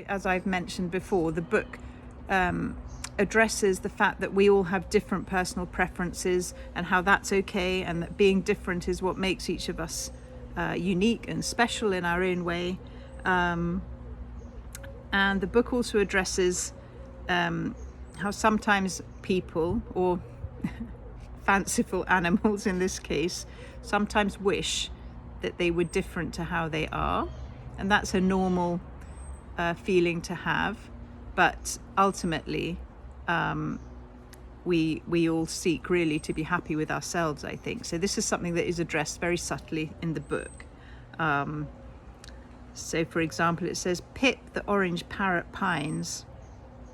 As I've mentioned before, the book addresses the fact that we all have different personal preferences and how that's okay, and that being different is what makes each of us unique and special in our own way. And the book also addresses how sometimes people, or fanciful animals in this case, sometimes wish that they were different to how they are, and that's a normal feeling to have, but ultimately we all seek really to be happy with ourselves, I think. So this is something that is addressed very subtly in the book. So for example, it says, "Pip the orange parrot pines.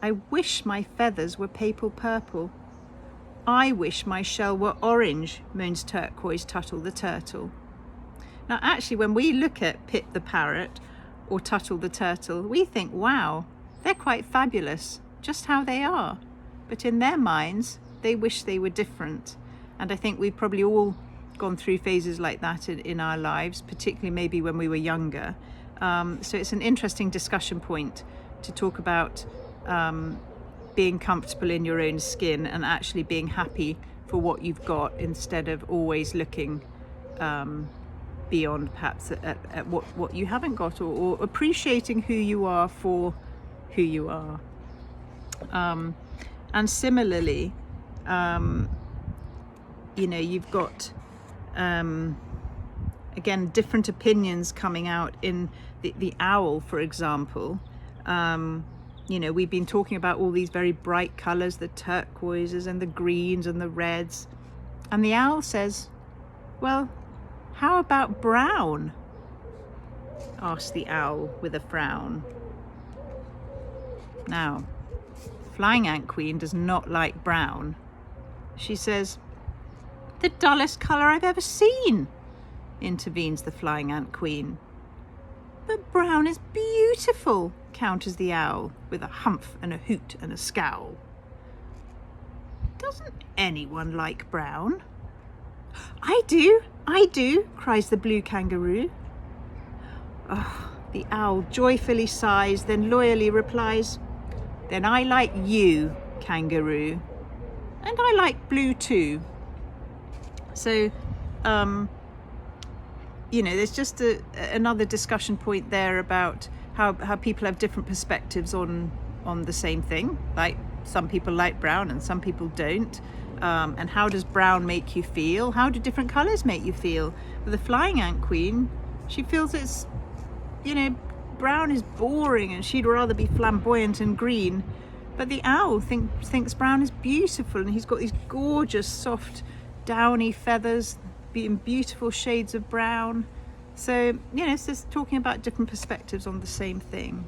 I wish my feathers were papal purple. I wish my shell were orange, moans Turquoise Tuttle the turtle." Now actually, when we look at Pip the parrot or Tuttle the turtle, we think, wow, they're quite fabulous, just how they are. But in their minds, they wish they were different. And I think we've probably all gone through phases like that in our lives, particularly maybe when we were younger. So it's an interesting discussion point to talk about being comfortable in your own skin and actually being happy for what you've got, instead of always looking beyond perhaps at what you haven't got, or appreciating who you are for who you are. And similarly, you've got again different opinions coming out in the owl, for example. We've been talking about all these very bright colors, the turquoises and the greens and the reds, and the owl says, well, how about brown? Asked the owl with a frown. Now, Flying Ant Queen does not like brown. She says, "The dullest color I've ever seen," intervenes the Flying Ant Queen. "But brown is beautiful," counters the owl with a humph and a hoot and a scowl. "Doesn't anyone like brown?" I do, cries the blue kangaroo. Oh, the owl joyfully sighs, then loyally replies, "Then I like you, kangaroo, and I like blue too." So, there's just another discussion point there about how people have different perspectives on the same thing. Like, some people like brown and some people don't. And how does brown make you feel? How do different colors make you feel? With the Flying Ant Queen, she feels it's, brown is boring and she'd rather be flamboyant and green. But the owl thinks brown is beautiful, and he's got these gorgeous, soft, downy feathers in beautiful shades of brown. So, it's just talking about different perspectives on the same thing.